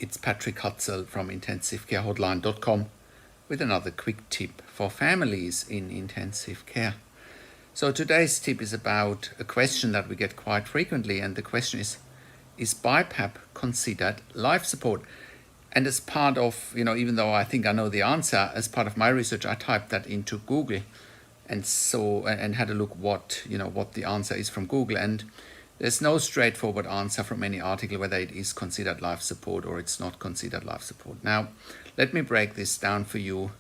It's Patrick Hutzel from intensivecarehotline.com with another quick tip for families in intensive care. So today's tip is about a question that we get quite frequently, and the question is BiPAP considered life support? And as part of, even though I think I know the answer, as part of my research, I typed that into Google and had a look what the answer is from Google, and there's no straightforward answer from any article whether it is considered life support or it's not considered life support. Now, let me break this down for you.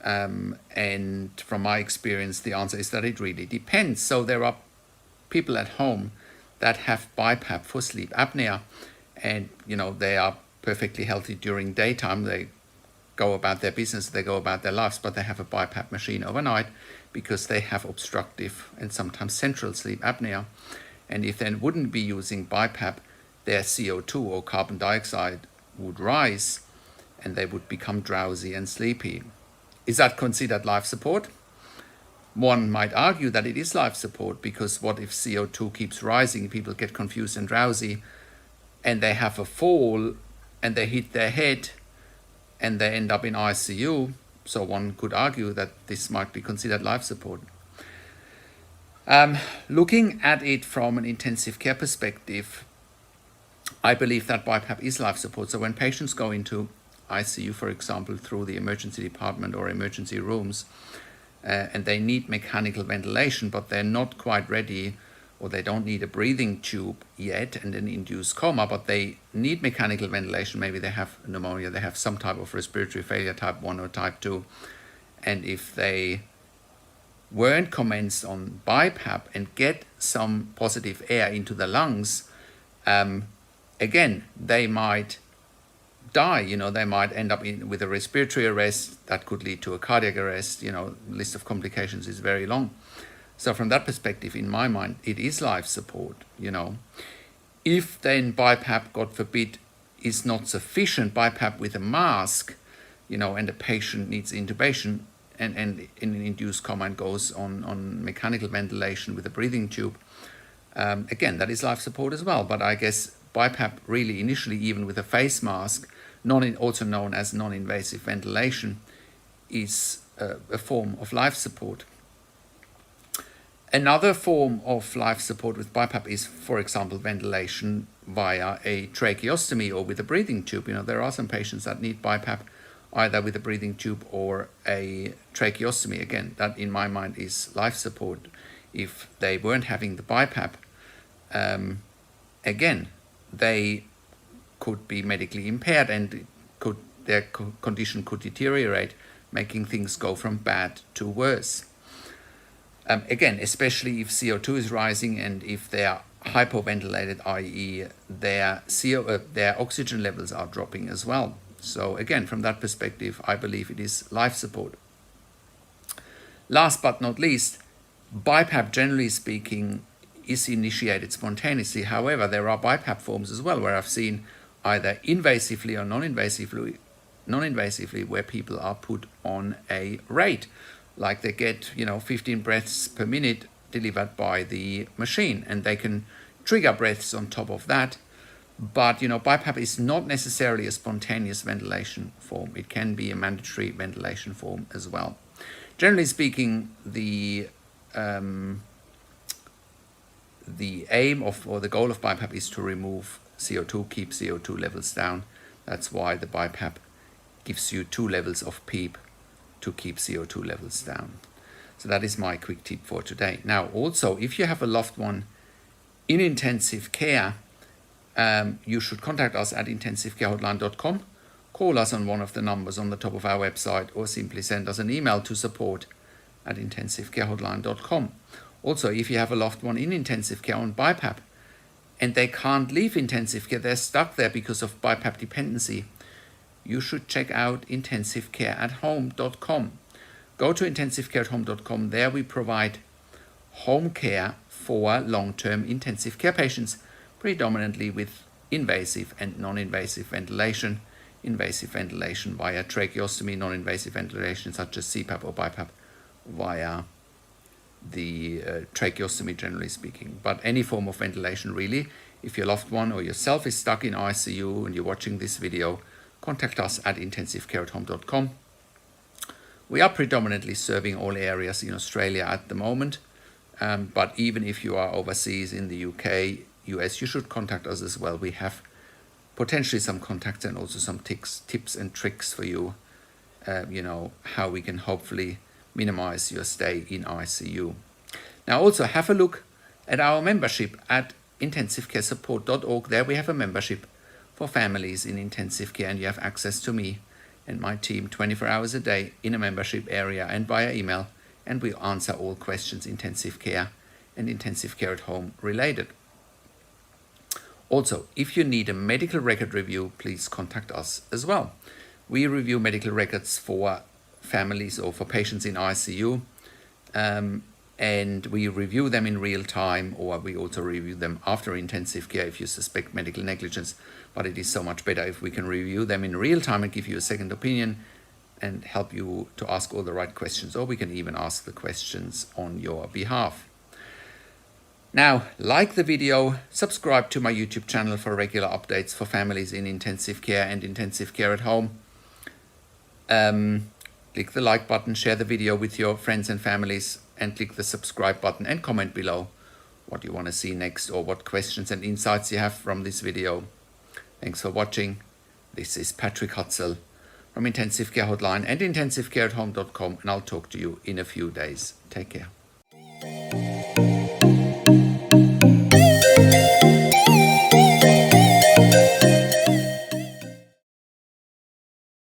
And from my experience, the answer is that it really depends. So there are people at home that have BiPAP for sleep apnea, and they are perfectly healthy during daytime. They go about their business, they go about their lives, but they have a BiPAP machine overnight because they have obstructive and sometimes central sleep apnea. And if they wouldn't be using BiPAP, their CO2 or carbon dioxide would rise and they would become drowsy and sleepy. Is that considered life support? One might argue that it is life support, because what if CO2 keeps rising, people get confused and drowsy, and they have a fall and they hit their head and they end up in ICU? So one could argue that this might be considered life support. Looking at it from an intensive care perspective, I believe that BiPAP is life support. So when patients go into ICU, for example, through the emergency department or emergency rooms, and they need mechanical ventilation, but they're not quite ready, or they don't need a breathing tube yet and an induced coma, but they need mechanical ventilation. Maybe they have pneumonia, they have some type of respiratory failure, type 1 or type 2. And if they weren't commenced on BiPAP and get some positive air into the lungs, again, they might die. They might end up with a respiratory arrest that could lead to a cardiac arrest. List of complications is very long. So from that perspective, in my mind, it is life support. If then BiPAP, God forbid, is not sufficient, BiPAP with a mask, and the patient needs intubation, and in an induced coma and goes on mechanical ventilation with a breathing tube, again, that is life support as well. But I guess BiPAP really initially, even with a face mask, also known as non-invasive ventilation, is a form of life support. Another form of life support with BiPAP is, for example, ventilation via a tracheostomy or with a breathing tube. There are some patients that need BiPAP either with a breathing tube or a tracheostomy. Again, that in my mind is life support. If they weren't having the BiPAP, again, they could be medically impaired and their condition could deteriorate, making things go from bad to worse. Again, especially if CO2 is rising and if they are hypoventilated, i.e. their oxygen levels are dropping as well. So again, from that perspective, I believe it is life support. Last but not least, BiPAP, generally speaking, is initiated spontaneously. However, there are BiPAP forms as well where I've seen either invasively or non-invasively where people are put on a rate. Like they get 15 breaths per minute delivered by the machine, and they can trigger breaths on top of that. But BiPAP is not necessarily a spontaneous ventilation form. It can be a mandatory ventilation form as well. Generally speaking, the aim or the goal of BiPAP is to remove CO2, keep CO2 levels down. That's why the BiPAP gives you 2 levels of PEEP to keep CO2 levels down. So that is my quick tip for today. Now, also, if you have a loved one in intensive care, you should contact us at intensivecarehotline.com, call us on one of the numbers on the top of our website, or simply send us an email to support@intensivecarehotline.com. Also, if you have a loved one in intensive care on BiPAP and they can't leave intensive care, they're stuck there because of BiPAP dependency, you should check out intensivecareathome.com. Go to intensivecareathome.com. There we provide home care for long-term intensive care patients, predominantly with invasive and non-invasive ventilation. Invasive ventilation via tracheostomy, non-invasive ventilation such as CPAP or BiPAP via the tracheostomy, generally speaking. But any form of ventilation really If your loved one or yourself is stuck in ICU and you're watching this video, contact us at intensivecareathome.com. We are predominantly serving all areas in Australia at the moment, but even if you are overseas in the UK, US, you should contact us as well. We have potentially some contacts and also some tips and tricks for you, how we can hopefully minimize your stay in ICU. Now also have a look at our membership at intensivecaresupport.org. There we have a membership for families in intensive care, and you have access to me and my team 24 hours a day in a membership area and via email, and we answer all questions intensive care and intensive care at home related. Also, if you need a medical record review, please contact us as well. We review medical records for families or for patients in ICU, and we review them in real time, or we also review them after intensive care if you suspect medical negligence. But it is so much better if we can review them in real time and give you a second opinion and help you to ask all the right questions, or we can even ask the questions on your behalf. Now, like the video, subscribe to my YouTube channel for regular updates for families in intensive care and intensive care at home. Click the like button, share the video with your friends and families, and click the subscribe button and comment below what you want to see next or what questions and insights you have from this video. Thanks for watching. This is Patrick Hutzel from Intensive Care Hotline and intensivecareathome.com, and I'll talk to you in a few days. Take care.